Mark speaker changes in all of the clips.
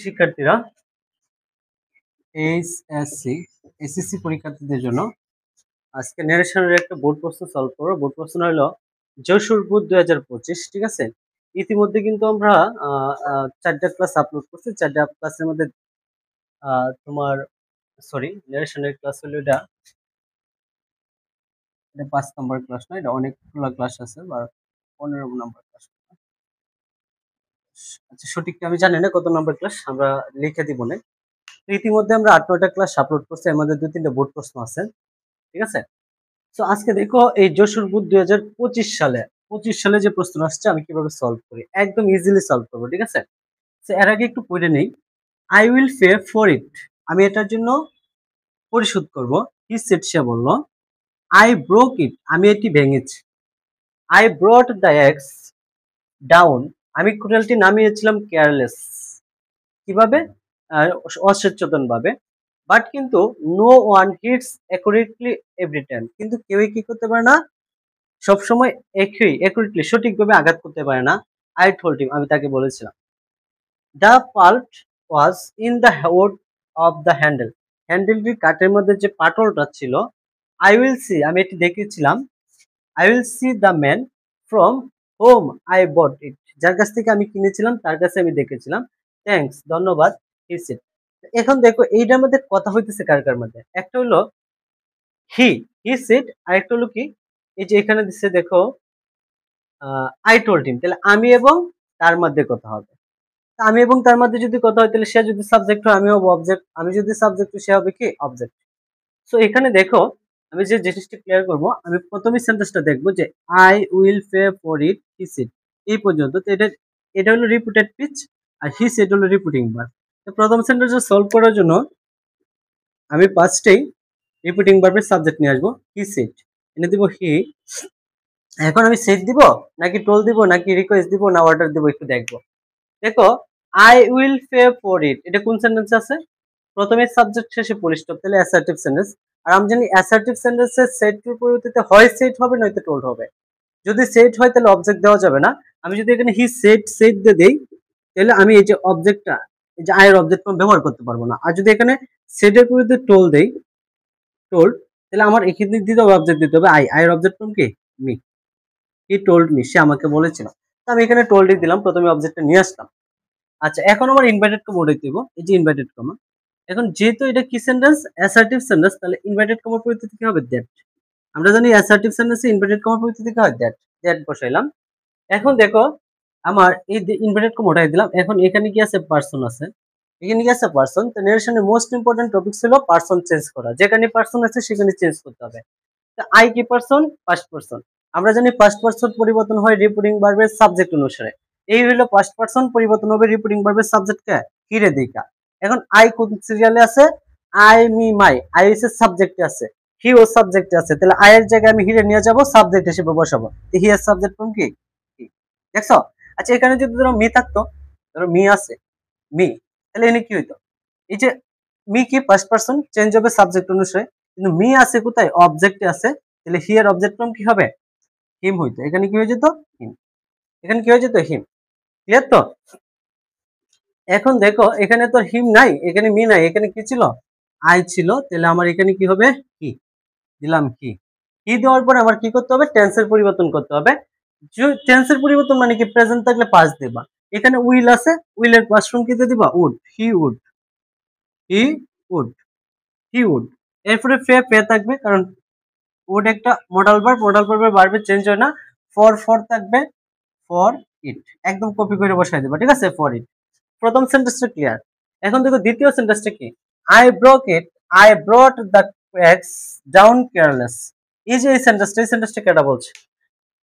Speaker 1: শিক্ষার্থীরা, HSC SSC পরীক্ষার্থীদের জন্য আজকে ন্যারেশনের একটা বোর্ড প্রশ্ন সলভ করবো। বোর্ড প্রশ্ন হলো যশোর বোর্ড 2025। ঠিক আছে, ইতিমধ্যে কিন্তু আমরা 4টা ক্লাস আপলোড করছি। 4টা ক্লাসের মধ্যে তোমার ন্যারেশনের ক্লাস হলো এটা 5 নম্বর ক্লাস না, এটা অনেকগুলো ক্লাস আছে বা 15 নম্বর ক্লাস। আচ্ছা, সঠিকটা আমি জানি না কত নম্বর ক্লাস, আমরা লিখে দিব না। ইতিমধ্যে আমরা 8-9টা ক্লাস আপলোড করছি, এর মধ্যে 2-3টা বোর্ড প্রশ্ন আছে। ঠিক আছে, তো আজকে দেখো এই যশোর বোর্ড 2025 সালে যে প্রশ্ন আসছে আমি কিভাবে সলভ করি, একদম ইজিলি সলভ করবো। ঠিক আছে, তো এর আগে একটু পড়ে নেই। আই উইল পে ফর ইট, আমি এটার জন্য পরিশোধ করব। হি সেড, সে বললো। আই ব্রোক ইট, আমি এটি ভেঙেছি। I brought the axe down, আমি কুড়ালটি নামিয়েছিলাম কেয়ারলেস, কিভাবে, অসচেতন ভাবে। বাট কিন্তু no one hits accurately every time, কিন্তু কেউই কি করতে পারে না সবসময় একুরেটলি সঠিকভাবে আঘাত করতে পারে না। আই টোল্ড হিম, আমি তাকে বলেছিলাম। The fault was in the wood of the handle, হ্যান্ডেলটির কাঠের মধ্যে যে পাটলটা ছিল। আই উইল সি, আমি এটি দেখেছিলাম। I will see the man from home I bought it, যার কাছ থেকে আমি কিনেছিলাম তার কাছে আমি দেখেছিলাম। থ্যাঙ্কস, ধন্যবাদ। হি সেড, এখন দেখো এইটার মধ্যে কথা হইতেছে কার কার মধ্যে, একটা হলো হি হি সেড, আর একটা হলো কি, এই যে এখানে দিচ্ছে দেখো আই টোল্ড হিম, তাহলে আমি এবং তার মধ্যে কথা হবে। আমি এবং তার মধ্যে যদি কথা হয়, তাহলে সে যদি সাবজেক্ট হয় আমি হবো অবজেক্ট, আমি যদি সাবজেক্ট হয় সে হবে কি অবজেক্ট। সো এখানে দেখো আমি যে জিনিসটা ক্লিয়ার করব, আমি প্রথমে সেন্টেন্সটা দেখবো যে I will pay for it he said, এই পর্যন্ত। তো এটা এটা হলো রিপিটেড স্পিচ, আর হি সেড হলো রিপিটিং ভার্ব। তো প্রথম সেন্টেন্সটা সলভ করার জন্য আমি ফার্স্টেই রিপিটিং ভার্বের সাবজেক্ট নিয়ে আসবো, হি সেড, এনে দিব হি। এখন আমি সেড দিব নাকি টোল দিব নাকি রিকোয়েস্ট দিব না অর্ডার দিব, একটু দেখবো। দেখো আই উইল পে ফর ইট, এটা কোন সেন্টেন্স আছে, প্রথমে সাবজেক্ট শেষে ফুল স্টপ, তাহলে অ্যাসার্টিভ সেন্টেন্স। আর আমি জানি অ্যাসার্টিভ সেন্টেন্সে সেট এর পরিবর্তে হয় সেট হবে নয়তো টোল্ড হবে। যদি সেট হয় তাহলে অবজেক্ট দেওয়া যাবে না। আমি যদি এখানে হি সেট দিয়ে দেই, তাহলে আমি এই যে অবজেক্টটা, এই যে আয়ের অবজেক্ট ব্যবহার করতে পারবো না। আর যদি এখানে সেট এর পরিবর্তে টোল দেই, টোল্ড, তাহলে আমার এখানে দিতে হবে অবজেক্ট দিতে হবে আয়ের অবজেক্ট কি মি। হি টোল্ড মি, সে আমাকে বলেছিল। তো আমি এখানে টোল্ড দিলাম, প্রথমে অবজেক্টটা নিয়ে আসলাম। আচ্ছা, এখন আমার ইনভার্টেড কমা উঠাই দিব, এই যে ইনভার্টেড কমা। এখন যেহেতু এটা কি সেন্টেন্স, অ্যাসার্টিভ সেন্টেন্স, তাহলে ইনভার্টেড কমার পরিবর্তে কি হবে দ্যাট। আমরা জানি অ্যাসার্টিভ সেন্টেন্সে ইনভার্টেড কমার পরিবর্তে কি হয় দ্যাট, দ্যাট বসাইলাম। এখন দেখো আমার এই ইনভার্টেড কমা উঠাই দিলাম। এখন এখানে কি আছে, পারসন আছে, এখানে কি আছে পারসন। তো নারেশনের মোস্ট ইম্পর্টেন্ট টপিক ছিল পারসন চেঞ্জ করা, যেখানে পারসন আছে সেখানে চেঞ্জ করতে হবে। তো আই কি পারসন, ফার্স্ট পারসন। আমরা জানি ফার্স্ট পারসন পরিবর্তন হয় রিপিটিং ভার্বের সাবজেক্ট অনুসারে। এই হলো ফার্স্ট পারসন পরিবর্তন হবে রিপিটিং ভার্বের সাবজেক্ট কে হিরে দিকা। এখন আই কোন সিরিয়ালে আছে, আই মি মাই, আই হচ্ছে সাবজেক্টে আছে, হি ও সাবজেক্টে আছে, তাহলে আই এর জায়গায় আমি হিরে নিয়ে যাব, সাবজেক্ট হিসেবে বসাবো। হি এর সাবজেক্ট কোন কি, দেখছো। আচ্ছা, এখানে যদি ধরো মি থাকতো, ধরো মি আছে, মি, তাহলে এখানে কি হইতো, এই যে মি কি ফার্স্ট পারসন চেঞ্জ হবে সাবজেক্ট অনুসারে, কিন্তু মি আছে কোথায়, অবজেক্টে আছে, তাহলে হি এর অবজেক্ট ফর্ম কি হবে, হিম হইতো। এখানে কি হয়ে যেত, হিম, এখানে কি হয়ে যেত, হিম। ক্লিয়ার তো। এখন দেখো এখানে তো হিম নাই, এখানে মি নাই, এখানে কি ছিল, আই ছিল, তাহলে আমার এখানে কি হবে, হি দিলাম, হি। হি দেওয়ার পরে আমার কি করতে হবে, টেন্সের পরিবর্তন করতে হবে। টেন্সের পরিবর্তন মানে কি, প্রেজেন্ট থাকলে পাস্ট দিবা। এখানে উইল আছে, উইলের পাস্ট ফর্ম কি দিবা, would, he would, he would, he would. এরপরে ফে পে থাকবে, কারণ উড একটা মডাল ভার্ব, মডাল ভার্বের ভার্বে চেঞ্জ হয় না। ফর ফর থাকবে, ফর ইট, একদম কপি করে বসাই দেবা। ঠিক আছে, ফর ইট। প্রথম সেন্টেন্সটা ক্লিয়ার। এখন দেখো দ্বিতীয় সেন্টেন্সটা কি, I broke it, I brought the axe down careless. এই যে এই সেন্টেন্সটা কেটা বলছে,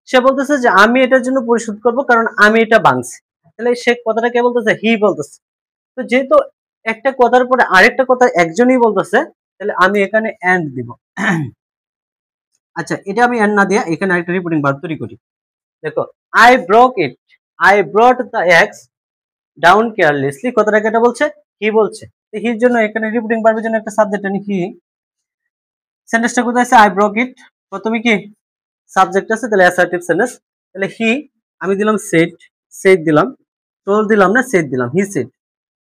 Speaker 1: সে বলতেছে যে আমি এটার জন্য পরিশোধ করব কারণ আমি এটা ভাঙছি। তাহলে সে কথাটা কে বলতেছে, হি বলতেছে। তো যেহেতু একটা কথার পরে আরেকটা কথা একজনই বলতেছে, তাহলে আমি এখানে এন্ড দিব। আচ্ছা, এটা আমি এন্ড না দিয়ে এখানে আরেকটা রিপিটিং ভার্ব তৈরি করি। দেখো I broke it, I brought the axe down carelessly, কথাটা কেটা বলছে, হি বলছে। তো হির জন্য এখানে রিপিটিং ভার্বের জন্য একটা সাবজেক্ট আনি, হি। সেন্টেন্সটা কোথায় আছে, আই ব্রোক ইট, প্রথমে কি সাবজেক্ট আছে, তাহলে অ্যাসার্টিভ সেন্টেন্স। তাহলে হি, আমি দিলাম সেড, সেড দিলাম, টোল দিলাম না, সেড দিলাম, হি সেড।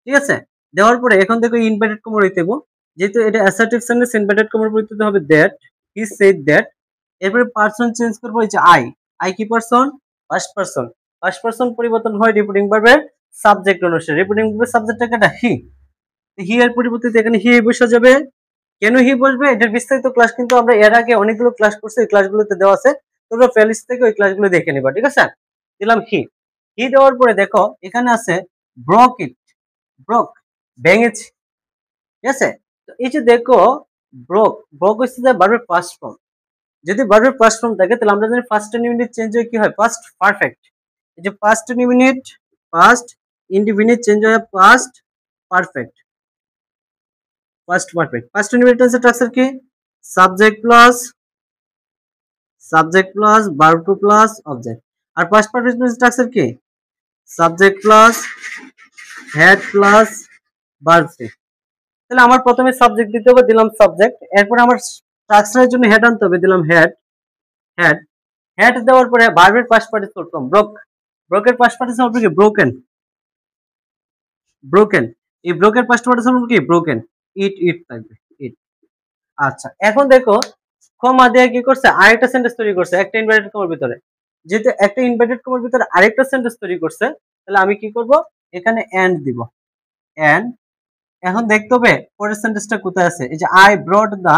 Speaker 1: ঠিক আছে? দেওয়ার পরে এখন দেখো ইনভার্টেড কমা হইতে দেব, যেহেতু এটা অ্যাসার্টিভ সেন্টেন্স ইনভার্টেড কমার পরিবর্তে হবে দ্যাট, হি সেড দ্যাট। এরপরে পারসন চেঞ্জ করব, এই যে আই, আই কি person? First person. First person পরিবর্তন হয় রিপিটিং ভার্বের সাবজেক্ট অনুসারে। রিপিটিং ভার্বের সাবজেক্টটা কেটা? হি। হি এর পরিবর্তে এখানে হি বসে যাবে। কেন হি বসবে এটার বিস্তারিত ক্লাস কিন্তু আমরা এর আগে অনেকগুলো ক্লাস করছি, এই ক্লাসগুলোতে দেওয়া আছে, তোমরা প্লেলিস্ট থেকে ওই ক্লাসগুলো দেখে নিবা। ঠিক আছে? দিলাম হি। হি দেওয়ার পরে দেখো এখানে আছে ব্রক ইট, ব্রক, ভেঙেছে। ঠিক আছে? তো এই যে দেখো ব্রক, ব্রক হচ্ছে যে ভার্বের পাস্ট ফর্ম। যদি ভার্বের পাস্ট ফর্ম থাকে তাহলে আমরা জানি ফার্স্ট ইনডিফিনিট চেঞ্জ হয়ে কি হয়? Past perfect. এই যে past indefinite, past indefinite change হয় past perfect. Past perfect. Past indefinite টেন্সের স্ট্রাকচার কি? Subject plus verb two plus object. আর পাস্ট পারফেক্ট টেন্সের স্ট্রাকচার কি? Subject plus had plus verb three. তাহলে আমার প্রথমে সাবজেক্ট দিতে হবে, দিলাম সাবজেক্ট। এরপর আমার স্ট্রাকচারের জন্য হেড আনতে হবে, দিলাম হেড। হেড, হেড দেওয়ার পরে ভার্বের পাস্ট পার্টিসিপল ফর্ম ব্রোক, ব্রোকের পাস্ট পার্টিসিপল কি? Broken, broken. এই ব্রোকের পাস্ট পার্টিসিপল কি? ব্রোকেন। ইট, ইট থাকবে, ইট। আচ্ছা এখন দেখো কমা দিয়ে কি করছে? আরেকটা সেন্টেন্স তৈরি করছে একটা ইনভার্টেড কমার ভিতরে। যেহেতু একটা ইনভার্টেড কমার ভিতরে আরেকটা সেন্টেন্স তৈরি করছে, তাহলে আমি কি করব? এখানে এন্ড দিব, এন্ড। এখন দেখতে হবে পরের সেন্টেন্সটা কোথায় আছে। এই যে I brought the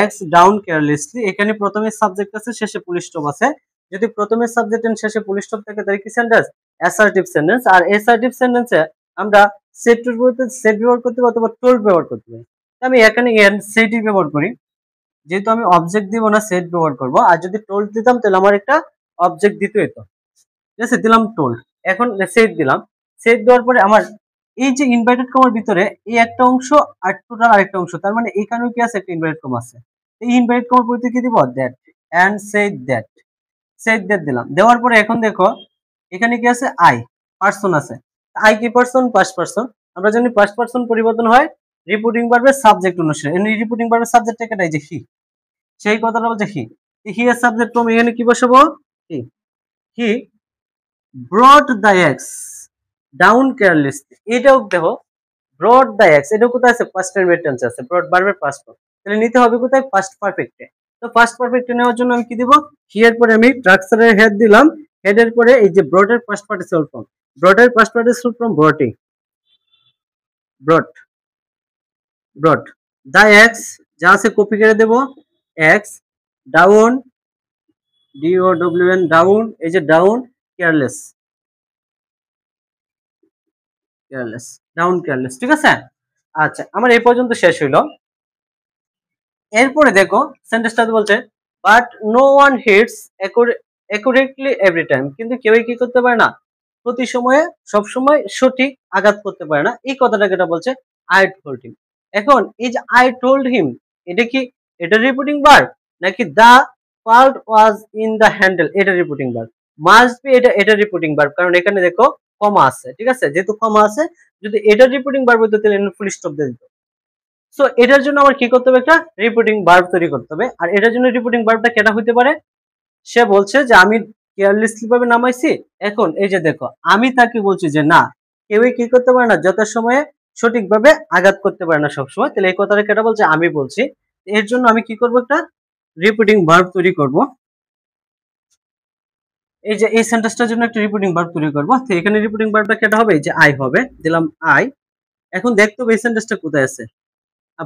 Speaker 1: axe down carelessly, এখানে প্রথমে সাবজেক্ট আছে, শেষে ফুল স্টপ আছে। যদি প্রথমে সাবজেক্ট এন্ড শেষে ফুল স্টপ থাকে তাহলে কি সেন্টেন্স? Assertive sentence. আর অ্যাসার্টিভ সেন্টেন্সে আমরা সেট টু বলতে সেট ব্যবহার করতে পারি অথবা টোল্ড ব্যবহার করতে পারি। আমি এখানে এন্ড সেটই ব্যবহার করি, যেহেতু আমি অবজেক্ট দিব না, সেট ব্যবহার করব। আর যদি টোল্ড দিতাম তাহলে আমার একটা অবজেক্ট দিতে হতো। ঠিক আছে? দিলাম টোল্ড। এখন সেট দিলাম। সেট দেওয়ার পরে আমার এই যে ইনভার্টেড কমার ভিতরে এই একটা অংশ আর টোটাল আরেকটা অংশ, তার মানে এখানেও কি আছে? একটা ইনভার্টেড কমা আছে। এই ইনভার্টেড কমার পরিবর্তে কি দিব? That, and set that. Set that দিলাম। দেওয়ার পরে এখন দেখো এখানে কি আছে? আই, পারসন আছে। আই কি পারসন? First person. আমরা জানি ফার্স্ট পারসন পরিবর্তন হয় রিপিটিং ভার্বের সাবজেক্ট অনুসারে। এই রিপিটিং ভার্বের সাবজেক্ট কেটাই? যে হি। সেই কথাটা বলছে হি। হি এর সাবজেক্ট ফর্ম এখানে কি বসাবো? He. He brought the axe down carelessly. এটাও দেখো ব্রট দ্য এক্স, এটা কোথায় আছে? ফার্স্ট ইনভার্টেড টেন্স আছে, ব্রট ভার্বের পাস্ট ফর্ম। তাহলে নিতে হবে কোথায়? ফার্স্ট পারফেক্টে। তো ফার্স্ট পারফেক্টে নেওয়ার জন্য আমি কি দিব? হি এর পরে আমি স্ট্রাকচারের হেড দিলাম। হেডের পরে এই যে ব্রটের পাস্ট পার্টিসিপল ফর্ম, ব্রটের পাস্ট পার্টিসিপল ফর্ম ব্রটি, ব্রট, ব্রট। দ্য এক্স যা আছে কপি করে দেব, এক্স ডাউন, DOWN ডাউন, এই যে down careless, careless, down careless. ঠিক আছে? আচ্ছা আমার এই পর্যন্ত শেষ হইলো। এরপরে দেখো সেন্টেন্সটা বলছে but no one hits accurately every time, কিন্তু কেউই কি করতে পারে না প্রতি সময়ে সব সময় সঠিক আঘাত করতে পারে না। এই কথাটা যেটা বলছে আই টোল্ড হিম। এখন এই যে আই টোল্ড হিম, এটা কি এটা রিপিটিং ভার্ব নাকি the fault was in the handle এটা রিপিটিং ভার্ব? মাস্ট বি এটা রিপিটিং ভার্ব, কারণ এখানে দেখো কমা আছে। ঠিক আছে? যেহেতু কমা আছে, যদি এটা রিপিটিং ভার্ব হতো তাহলে ফুল স্টপ দিয়ে দিত। সো এটার জন্য আমার কি করতে হবে? একটা রিপিটিং ভার্ব তৈরি করতে হবে। আর এটার জন্য রিপিটিং ভার্বটা কেটা হতে পারে? সে বলছে যে আমি কেয়ারলেসলি ভাবে নামাইছি। এখন এই যে দেখো আমি তাকে বলছি যে না, কেউই কি করতে পারে না যথাসময়ে সঠিকভাবে আঘাত করতে পারে না সবসময়। তাহলে এই কথাটা কেটা বলছে? আমি বলছি। এর জন্য আমি কি করব? একটা রিপিটিং ভার্ব তৈরি করব। এই যে এই সেন্টেন্সটার জন্য একটা রিপিটিং ভার্ব তৈরি করব। তো এখানে রিপিটিং ভার্বটা কেটা হবে? এই যে আই হবে, দিলাম আই। এখন দেখতে হবে এই সেন্টেন্সটা কোথায় আছে।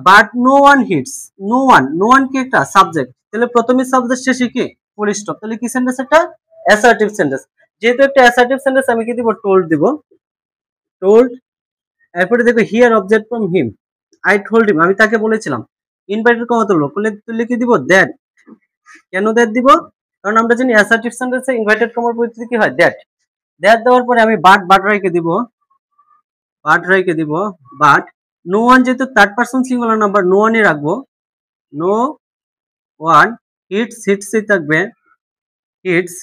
Speaker 1: But no one hits, no one, no one কি একটা সাবজেক্ট, তাহলে প্রথমে সাবজেক্ট শেষে কি ফুল স্টপ, তাহলে কি সেন্টেন্স? একটা অ্যাসার্টিভ সেন্টেন্স। যেহেতু একটা অ্যাসার্টিভ সেন্টেন্স আমি কি দিব? টোল্ড দিব, টোল্ড। এরপরে দেখো here object from him, I told হিম, আমি তাকে বলেছিলাম। ইনভাইটেড কমা তুলবো, তুললে কি দিব? দ্যাট। কেন দ্যাট দিব? কারণ আমরা জানি অ্যাসার্টিভ সেন্টেন্সে ইনভাইটেড কমার পরিস্থিতি কি হয়? দ্যাট। দ্যাট দেওয়ার পরে আমি বাট রাইকে দিব, বাট রাইকে দিব, বাট নো ওয়ান যেহেতু third person singular number, no ওয়ানই রাখবো, নো ওয়ান হিটস, হিটসই থাকবে, হিটস।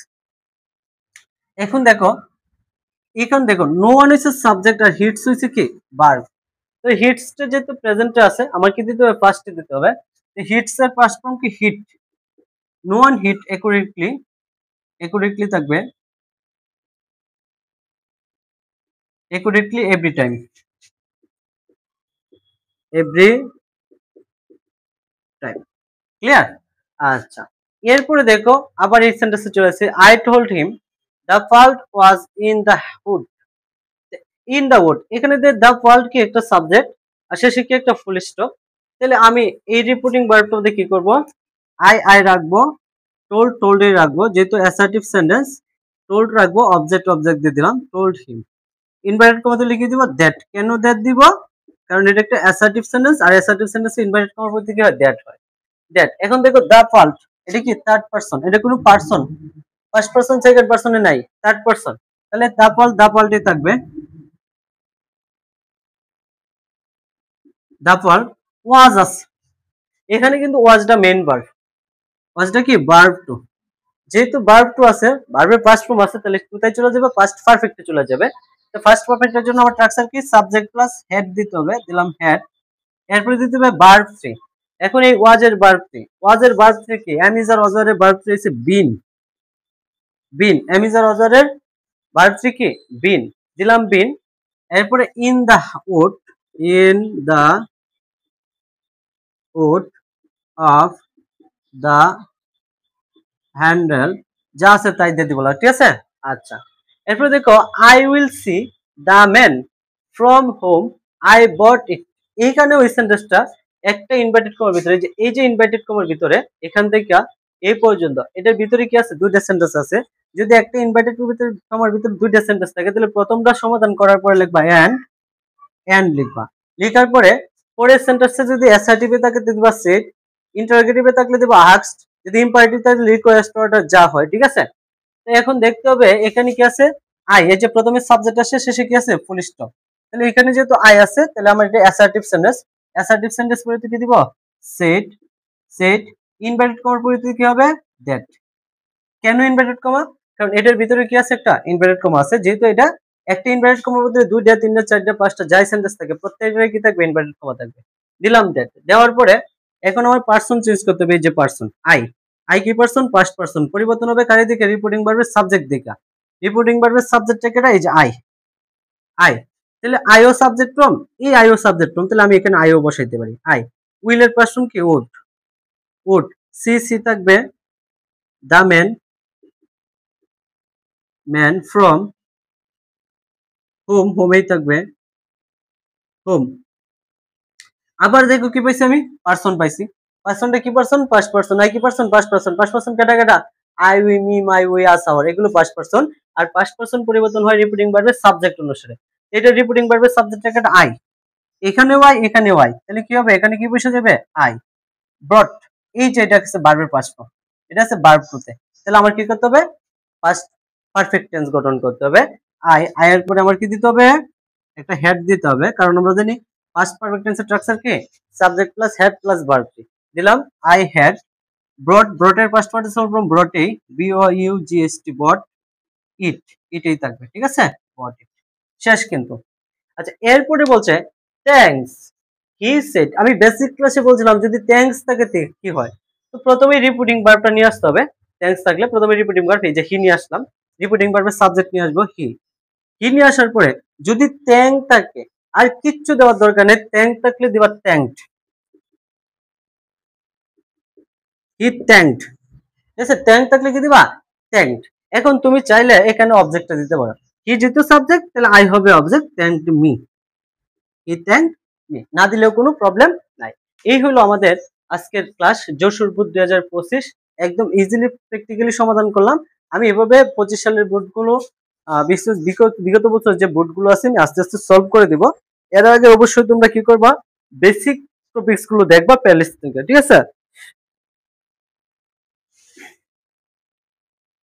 Speaker 1: এখন দেখো নো ওয়ান হইছে সাবজেক্ট আর হিটস হইছে কি? ভার্ব। তো হিটসটা যেহেতু প্রেজেন্টে আছে আমার কি দিতে হবে? ফার্স্টে দিতে হবে। হিটস এর ফার্স্ট ফর্ম কি? Hit. No one hit accurately থাকবে, accurately every time, every time. Clear? আচ্ছা, এরপরে দেখো আবার এই সেন্টেন্সে চলে আসছে, I told him the fault was in the hood. In the wood, এখানে দ্য ফল্ট কি একটা সাবজেক্ট আর শেষে কি একটা ফুল স্টপ। তাহলে আমি এই রিপোর্টিং ভার্বটা দিয়ে কি করব, আই রাখবো, টোল্ড রাখবো, যেহেতু অ্যাসার্টিভ সেন্টেন্স টোল্ড রাখবো, অবজেক্ট দিয়ে দিলাম টোল্ড হিম। ইনভার্টেড কমাতে লিখে দিব দ্যাট। কেন দ্যাট দিব, কারণ এটা একটা অ্যাসার্টিভ সেন্টেন্স আর অ্যাসার্টিভ সেন্টেন্সে ইনভার্টেড কমার পর কি হয়, দ্যাট হয়। দ্যাট। এখন দেখো দ্য ফল্ট, এটা কি থার্ড পারসন, এটা কোনো পারসন, ফার্স্ট পারসন সেকেন্ড পারসনে নাই, থার্ড পারসন। তাহলে দ্য ফল্টই থাকবে। দ্য ফল্ট ওয়াজ আছে, এখানে কিন্তু ওয়াজটা মেইন ভার্ব, ওয়াজটা কি ভার্ব টু, যেহেতু ভার্ব টু আছে, ভার্বের পাস্ট ফর্ম আছে, তাহলে কোথায় চলে যাবে, পাস্ট পারফেক্টে চলে যাবে। তো ফার্স্ট পারফেক্টের জন্য আমার স্ট্রাকচার কি, সাবজেক্ট প্লাস হেড দিতে হবে, দিলাম হেড, এরপরে দিতে হবে ভার্ব থ্রি। এখন এই ওয়াজের ভার্ব থ্রি, ওয়াজের ভার্ব থ্রি কি, এম ইজ আর ওয়াজের ভার্ব থ্রি হচ্ছে বিন, এম ইজ আর ওয়াজের ভার্ব থ্রি কি বিন, দিলাম বিন। এরপরে in the wood, in the wood of the handle, যা আছে তাই দিয়ে দিব, ঠিক আছে। আচ্ছা, এরপরে দেখো I will see the man from home I bought it. এইখানে ওই সেন্টেন্সটা একটা ইনভার্টেড কমার ভিতরে, যে এই যে ইনভার্টেড কমার ভিতরে এখান থেকে এই পর্যন্ত, এটার ভিতরে কি আছে, দুইটা সেন্টেন্স আছে। যদি একটা ইনভার্টেড কমার ভিতরে দুইটা সেন্টেন্স থাকে, তাহলে প্রথমটা সমাধান করার পরে লিখবা এন্ড লিখবা, লেখার পরে পরের সেন্টেন্সে যদি অ্যাসার্টিভে থাকে দিবা সেড, ইন্টারোগেটিভে থাকলে দিবা আস্কড, যদি ইম্পারেটিভ থাকলে রিকোয়েস্ট অর্ডার, যা হয়, ঠিক আছে। তো এখন দেখতে হবে এখানে কি আছে, আই, এই যে প্রথমে সাবজেক্ট আসে শেষে কি আছে, ফুল স্টপ। তাহলে এখানে যেহেতু আই আছে, তাহলে আমার এটা অ্যাসার্টিভ সেন্টেন্স, অ্যাসার্টিভ সেন্টেন্স পরিবর্তে কি দিব, সেড, ইনভার্টেড কমার পরিবর্তে কি হবে, দ্যাট। কেন ইনভার্টেড কমা, কারণ এটার ভিতরে কি আছে, একটা ইনভার্টেড কমা আছে, যেহেতু এটা একটা ইনভার্টেড কমার মধ্যে দুইটা তিনটা চারটা পাঁচটা যাই সেন্টেন্স থাকে, প্রত্যেকটাই কি থাকবে, ইনভার্টেড কমা থাকবে। দিলাম দ্যাট, দেওয়ার পরে এখন আমার পারসন চেঞ্জ করতে হবে, এই যে পারসন আই কি পারসন, পাস্ট পারসন, পরিবর্তন হবে কারি দিকে, রিপোর্টিং ভার্বের সাবজেক্ট দিকে, রিপোর্টিং ভার্বের সাবজেক্ট কেটা, এই যে আই, তাহলে আইও সাবজেক্ট ফ্রম, এই আইও সাবজেক্ট ফ্রম, তাহলে আমি এখানে আইও বসাইতে পারি, আই। উইলের পারসন কি, উড, সি থাকবে দা ম্যান ফ্রম হোমেই থাকবে হোম। আবার দেখো কি পাইছি, আমি পারসন পাইছি, পারসনটা কি পারসন, পাস্ট পারসন, আই কি পারসন, পাস্ট পারসন কেটা I, we, me, my, we, us, our, এগুলো পাস্ট পারসন। আর পাস্ট পারসন পরিবর্তন হয় রিপিটিং ভার্বের সাবজেক্ট অনুসারে, এটা রিপিটিং ভার্বের সাবজেক্ট কেটা আই, এখানেও আই এখানেও আই, তাহলে কি হবে, এখানে কি বসে যাবে, আই ব্রট, এই যে এটা হচ্ছে ভার্বের পাস্ট ফর্ম, এটা হচ্ছে ভার্ব টুতে। তাহলে আমার কি করতে হবে, পাস্ট পারফেক্ট টেন্স গঠন করতে হবে। এর পরে আমার কি দিতে হবে, একটা হেড দিতে হবে, কারণ আমরা জানি পাস্ট পারফেক্ট টেন্সের স্ট্রাকচার কি, subject plus had plus verb. দিলাম আই হ্যাড ব্রটের পাস্ট পার্টিসিপল ফ্রম ব্রটেই, BOUGST বট ইটই থাকবে, ঠিক আছে, বট ইট, শেষ কিন্তু। আচ্ছা, এরপরে বলছে থ্যাঙ্কস হি সেড, আমি বেসিক ক্লাসে বলছিলাম যদি থ্যাঙ্কস থাকে কি হয়, তো প্রথমে রিপিটিং ভার্বটা নিয়ে আসতে হবে। থ্যাঙ্কস থাকলে প্রথমে রিপিটিং ভার্ব, এই যে হি নিয়ে আসলাম, রিপিটিং ভার্বের সাবজেক্ট নিয়ে আসবো হি নিয়ে আসার পরে যদি থ্যাঙ্ক থাকে, আর কিচ্ছু দেওয়ার দরকার নেই, থ্যাঙ্ক থাকলে দিবা থ্যাঙ্কড, হি থ্যাঙ্কড, ঠিক আছে, থ্যাঙ্ক থাকলে কি দিবা থ্যাঙ্কড। এখন তুমি চাইলে এখানে অবজেক্টটা দিতে পারো, হি যেহেতু সাবজেক্ট তাহলে আই হবে অবজেক্ট, থ্যাঙ্কড মি, হি থ্যাঙ্কড মি, না দিলেও কোনো প্রবলেম নাই। এই হলো আমাদের আজকের ক্লাস, যশোর বোর্ড 2025, একদম ইজিলি প্র্যাকটিক্যালি সমাধান করলাম। আমি এভাবে 25 সালের বোর্ডগুলো বিগত বছর যে বোর্ডগুলো আছে আমি আস্তে আস্তে সলভ করে দিব। এর আগে অবশ্যই তোমরা কি করবা, বেসিক টপিকস গুলো দেখবা প্লেলিস্ট থেকে, ঠিক আছে।